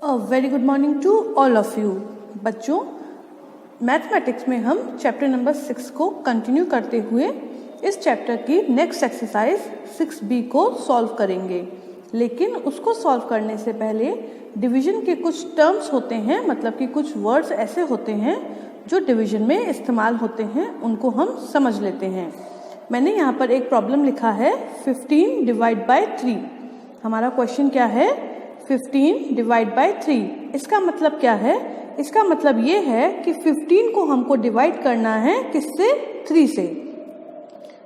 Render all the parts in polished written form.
Very good morning to all of you. बच्चों, mathematics में हम चैप्टर नंबर 6 को कंटिन्यू करते हुए इस चैप्टर की नेक्स्ट एक्सरसाइज 6B को सॉल्व करेंगे। लेकिन उसको सॉल्व करने से पहले डिवीजन के कुछ टर्म्स होते हैं, मतलब कि कुछ वर्ड्स ऐसे होते हैं जो डिवीजन में इस्तेमाल होते हैं, उनको हम समझ लेते हैं। मैंने यहाँ पर एक प्रॉब्लम लिखा है 15 डिवाइड बाय 3। हमारा क्वेश्चन क्या है? 15 डिवाइड बाय 3। इसका मतलब क्या है? इसका मतलब ये है कि 15 को हमको डिवाइड करना है किससे? 3 से।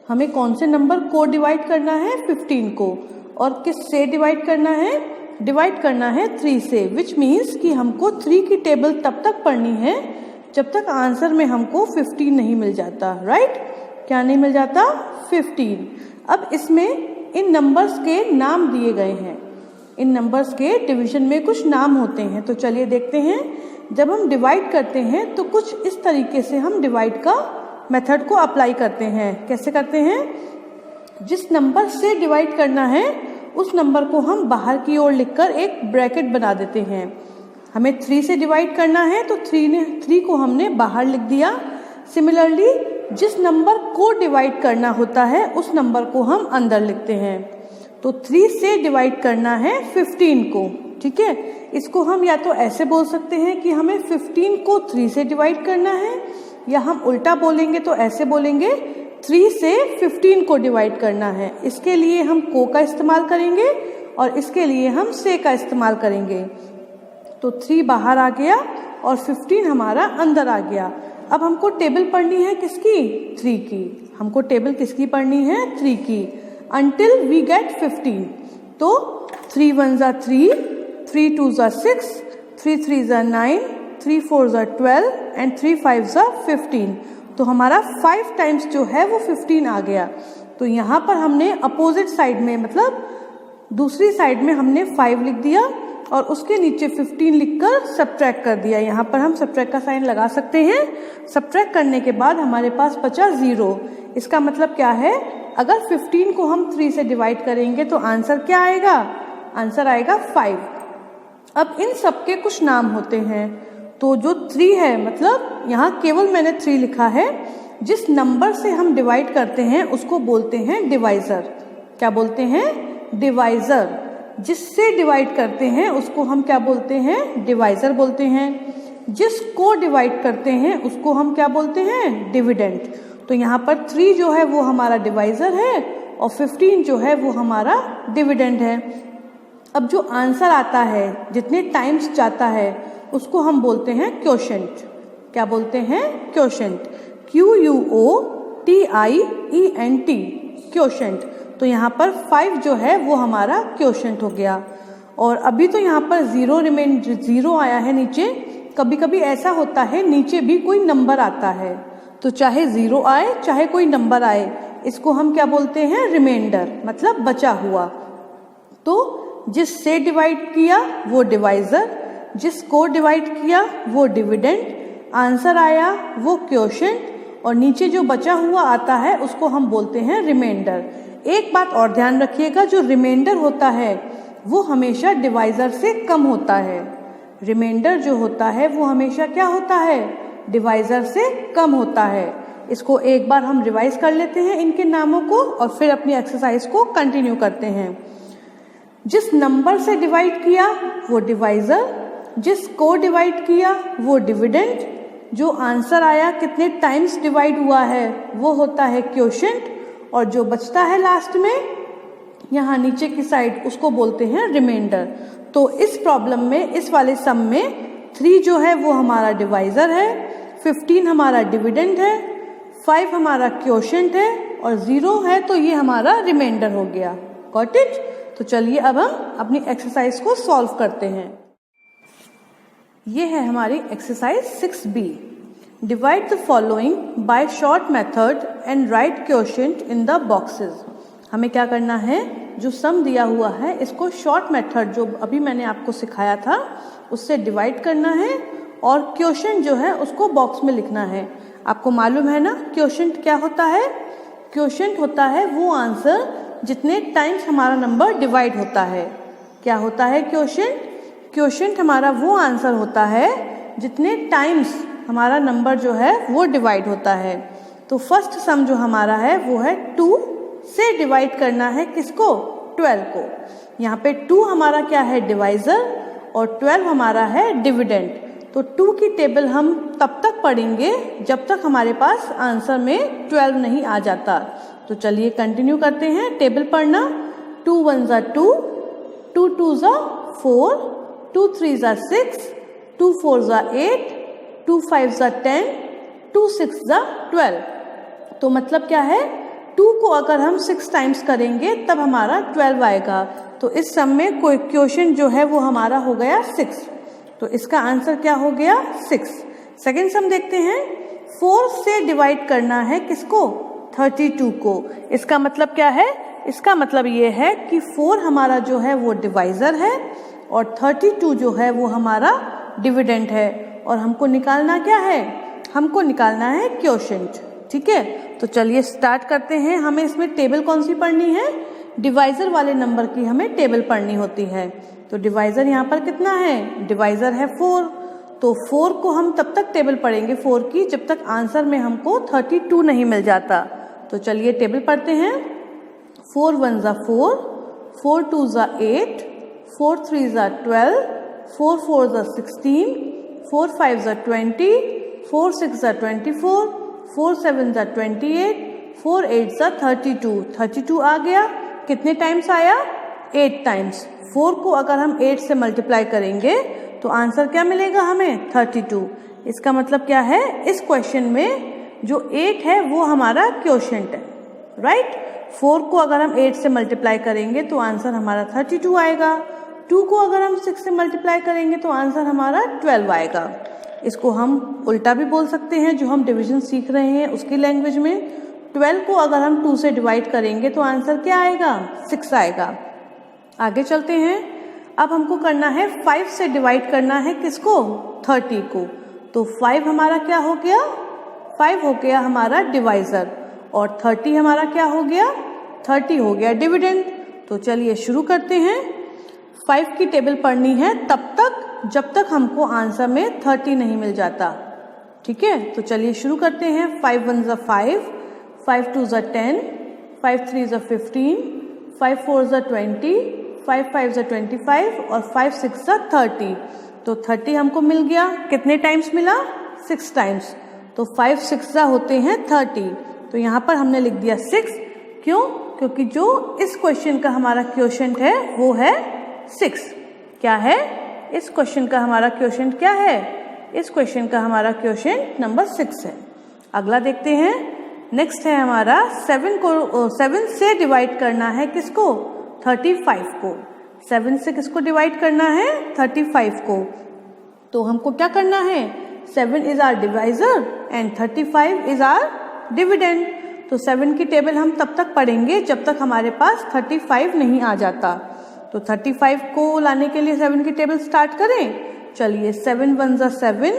हमें कौन से नंबर को डिवाइड करना है? 15 को। और किस से डिवाइड करना है? डिवाइड करना है 3 से, विच मीन्स कि हमको 3 की टेबल तब तक पढ़नी है जब तक आंसर में हमको 15 नहीं मिल जाता। राइट? क्या नहीं मिल जाता? 15। अब इसमें इन नंबर्स के नाम दिए गए हैं। इन नंबर्स के डिवीजन में कुछ नाम होते हैं, तो चलिए देखते हैं। जब हम डिवाइड करते हैं तो कुछ इस तरीके से हम डिवाइड का मेथड को अप्लाई करते हैं। कैसे करते हैं? जिस नंबर से डिवाइड करना है उस नंबर को हम बाहर की ओर लिखकर एक ब्रैकेट बना देते हैं। हमें 3 से डिवाइड करना है तो 3 को हमने बाहर लिख दिया। सिमिलरली जिस नंबर को डिवाइड करना होता है उस नंबर को हम अंदर लिखते हैं। तो 3 से डिवाइड करना है 15 को। ठीक है, इसको हम या तो ऐसे बोल सकते हैं कि हमें 15 को 3 से डिवाइड करना है, या हम उल्टा बोलेंगे तो ऐसे बोलेंगे 3 से 15 को डिवाइड करना है। इसके लिए हम को का इस्तेमाल करेंगे और इसके लिए हम से का इस्तेमाल करेंगे। तो 3 बाहर आ गया और 15 हमारा अंदर आ गया। अब हमको टेबल पढ़नी है किसकी? 3 की। हमको टेबल किसकी पढ़नी है? 3 की। Until we get 15. तो 3 1s are 3, 3 2s are 6, 3 3s are 9, 3 4s are 12 and 3 5s are 15. तो हमारा 5 टाइम्स जो है वो 15 आ गया। तो यहाँ पर हमने अपोजिट साइड में, मतलब दूसरी साइड में हमने 5 लिख दिया और उसके नीचे 15 लिखकर सब्ट्रैक्ट कर दिया। यहाँ पर हम सब्ट्रैक्ट का साइन लगा सकते हैं। सब्ट्रैक्ट करने के बाद हमारे पास बचा 0। इसका मतलब क्या है? अगर 15 को हम 3 से डिवाइड करेंगे तो आंसर क्या आएगा? आंसर आएगा 5। अब इन सब के कुछ नाम होते हैं। तो जो 3 है, मतलब यहाँ केवल मैंने 3 लिखा है। जिस नंबर से हम डिवाइड करते हैं उसको बोलते हैं डिवाइजर। क्या बोलते हैं? डिवाइजर। जिससे डिवाइड करते हैं उसको हम क्या बोलते हैं? डिवाइजर बोलते हैं। जिसको डिवाइड करते हैं उसको हम क्या बोलते हैं? डिविडेंड। तो यहाँ पर 3 जो है वो हमारा डिवाइजर है और 15 जो है वो हमारा डिविडेंड है। अब जो आंसर आता है, जितने टाइम्स जाता है, उसको हम बोलते हैं क्वोशेंट। क्या बोलते हैं? क्वोशेंट। QUOTIENT, quotient. तो यहाँ पर 5 जो है वो हमारा क्वोशेंट हो गया। और अभी तो यहाँ पर 0 आया है नीचे। कभी कभी ऐसा होता है नीचे भी कोई नंबर आता है, तो चाहे 0 आए चाहे कोई नंबर आए, इसको हम क्या बोलते हैं? रिमाइंडर, मतलब बचा हुआ। तो जिससे डिवाइड किया वो डिवाइजर, जिसको डिवाइड किया वो डिविडेंड, आंसर आया वो क्वोशेंट, और नीचे जो बचा हुआ आता है उसको हम बोलते हैं रिमाइंडर। एक बात और ध्यान रखिएगा, जो रिमाइंडर होता है वो हमेशा डिवाइजर से कम होता है। रिमाइंडर जो होता है वो हमेशा क्या होता है? डिवाइजर से कम होता है। इसको एक बार हम रिवाइज कर लेते हैं इनके नामों को और फिर अपनी एक्सरसाइज को कंटिन्यू करते हैं। जिस नंबर से डिवाइड किया वो डिवाइजर, जिसको डिवाइड किया वो डिविडेंड, जो आंसर आया कितने टाइम्स डिवाइड हुआ है वो होता है क्वोशेंट, और जो बचता है लास्ट में यहाँ नीचे की साइड उसको बोलते हैं रिमाइंडर। तो इस प्रॉब्लम में, इस वाले सम में 3 जो है वो हमारा डिवाइजर है, 15 हमारा डिविडेंड है, 5 हमारा क्वोशेंट है और 0 है तो ये हमारा रिमाइंडर हो गया। Got it? तो चलिए अब हम अपनी एक्सरसाइज को सॉल्व करते हैं। ये है हमारी exercise 6B। Divide the following bye short method and right quotient in the boxes. हमें क्या करना है? जो सम दिया हुआ है इसको शॉर्ट मेथड, जो अभी मैंने आपको सिखाया था, उससे डिवाइड करना है और क्वोशेंट जो है उसको बॉक्स में लिखना है। आपको मालूम है ना क्वोशेंट क्या होता है? क्वोशेंट होता है वो आंसर जितने टाइम्स हमारा नंबर डिवाइड होता है। क्या होता है क्वोशेंट? क्वोशिएंट हमारा वो आंसर होता है जितने टाइम्स हमारा नंबर जो है वो डिवाइड होता है। तो फर्स्ट सम जो हमारा है वो है 2 से डिवाइड करना है किसको, 12 को। यहाँ पे 2 हमारा क्या है, डिवाइजर, और 12 हमारा है डिविडेंड। तो 2 की टेबल हम तब तक पढ़ेंगे जब तक हमारे पास आंसर में 12 नहीं आ जाता। तो चलिए कंटिन्यू करते हैं टेबल पढ़ना। 2 1 ज़ा 2, 2 2 ज़ा 4, 2 3 ज़ा 6, 2 4 ज़ा 8, 2 5 ज़ा 10, 2 6 ज़ा 12। तो मतलब क्या है, 2 को अगर हम 6 टाइम्स करेंगे तब हमारा 12 आएगा। तो इस सम में कोई क्वोशिएंट जो है वो हमारा हो गया 6। तो इसका आंसर क्या हो गया, 6। सेकेंड सम देखते हैं। 4 से डिवाइड करना है किसको, 32 को। इसका मतलब क्या है, इसका मतलब ये है कि 4 हमारा जो है वो डिवाइजर है और 32 जो है वो हमारा डिविडेंड है। और हमको निकालना क्या है, हमको निकालना है क्वोशिएंट। ठीक है, तो चलिए स्टार्ट करते हैं। हमें इसमें टेबल कौन सी पढ़नी है, डिवाइजर वाले नंबर की हमें टेबल पढ़नी होती है। तो डिवाइजर यहाँ पर कितना है, डिवाइजर है 4। तो 4 को हम तब तक टेबल पढ़ेंगे 4 की जब तक आंसर में हमको 32 नहीं मिल जाता। तो चलिए टेबल पढ़ते हैं। 4 1 ज़ा 4, 4 2 ज़ा 8, 4 3 ज़ा 12, 4 4 ज़ा 16, 4 5 ज़ा 20, 4 6 ज़ा 24, 4 7 ज़ा 28, 4 8 ज़ा 32। 32 आ गया, कितने टाइम्स आया, 8 टाइम्स। 4 को अगर हम 8 से मल्टीप्लाई करेंगे तो आंसर क्या मिलेगा हमें, 32। इसका मतलब क्या है, इस क्वेश्चन में जो 8 है वो हमारा क्वोशिएंट है, राइट। 4 को अगर हम 8 से मल्टीप्लाई करेंगे तो आंसर हमारा 32 आएगा। 2 को अगर हम 6 से मल्टीप्लाई करेंगे तो आंसर हमारा 12 आएगा। इसको हम उल्टा भी बोल सकते हैं, जो हम डिवीजन सीख रहे हैं उसकी लैंग्वेज में। 12 को अगर हम 2 से डिवाइड करेंगे तो आंसर क्या आएगा, 6 आएगा। आगे चलते हैं। अब हमको करना है 5 से डिवाइड करना है किसको, 30 को। तो 5 हमारा क्या हो गया, 5 हो गया हमारा डिवाइजर और 30 हमारा क्या हो गया, 30 हो गया डिविडेंड। तो चलिए शुरू करते हैं। 5 की टेबल पढ़नी है तब तक जब तक हमको आंसर में 30 नहीं मिल जाता। ठीक है, तो चलिए शुरू करते हैं। 5 1 ज़ा 5, 5 2 ज़ा 10, 5 3 ज़ा 15, 5 4 ज़ा 20, 5 5 ज़ा 25 और 5 6 ज़ा 30। तो 30 हमको मिल गया, कितने टाइम्स मिला, 6 टाइम्स। तो 5 6 ज़ा होते हैं 30। तो यहाँ पर हमने लिख दिया 6। क्यों, क्योंकि जो इस क्वेश्चन का हमारा क्वोशिएंट है वो है 6। क्या है, इस क्वेश्चन का हमारा क्वोशिएंट क्या है, इस क्वेश्चन का हमारा क्वोशिएंट नंबर 6 है। अगला देखते हैं। नेक्स्ट है हमारा 7 से डिवाइड करना है किसको, 35 को। 7 से किसको डिवाइड करना है, 35 को। तो हमको क्या करना है, 7 is our divisor and 35 is our dividend. तो 7 की टेबल हम तब तक पढ़ेंगे जब तक हमारे पास 35 नहीं आ जाता। तो 35 को लाने के लिए 7 की टेबल स्टार्ट करें। चलिए 7 1 ज़ा 7,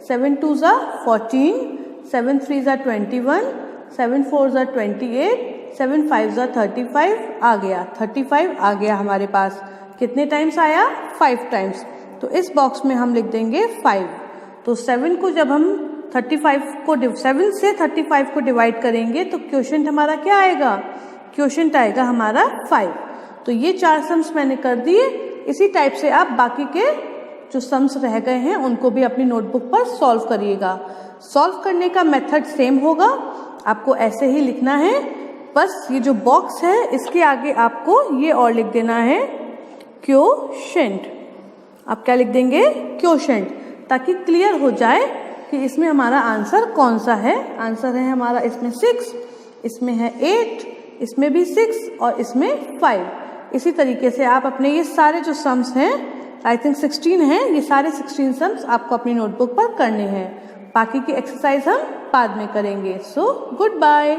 7 2 ज़ा 14, 7 3 ज़ा 21, 7 4 ज़ा 28, 7 5 ज़ा 35 आ गया, 35 आ गया हमारे पास। कितने टाइम्स आया, 5 टाइम्स। तो इस बॉक्स में हम लिख देंगे 5। तो 7 को जब हम 7 से 35 को डिवाइड करेंगे तो क्वोशिएंट हमारा क्या आएगा, क्वोशिएंट आएगा हमारा 5। तो ये 4 सम्स मैंने कर दिए। इसी टाइप से आप बाकी के जो सम्स रह गए हैं उनको भी अपनी नोटबुक पर सॉल्व करिएगा। सॉल्व करने का मेथड सेम होगा, आपको ऐसे ही लिखना है। बस ये जो बॉक्स है इसके आगे आपको ये और लिख देना है क्वोशिएंट। आप क्या लिख देंगे, क्वोशिएंट, ताकि क्लियर हो जाए कि इसमें हमारा आंसर कौन सा है। आंसर है हमारा इसमें 6, इसमें है 8, इसमें भी 6 और इसमें 5। इसी तरीके से आप अपने ये सारे जो सम्स हैं, आई थिंक 16 हैं, ये सारे 16 सम्स आपको अपनी नोटबुक पर करने हैं। बाकी की एक्सरसाइज हम बाद में करेंगे। So good bye.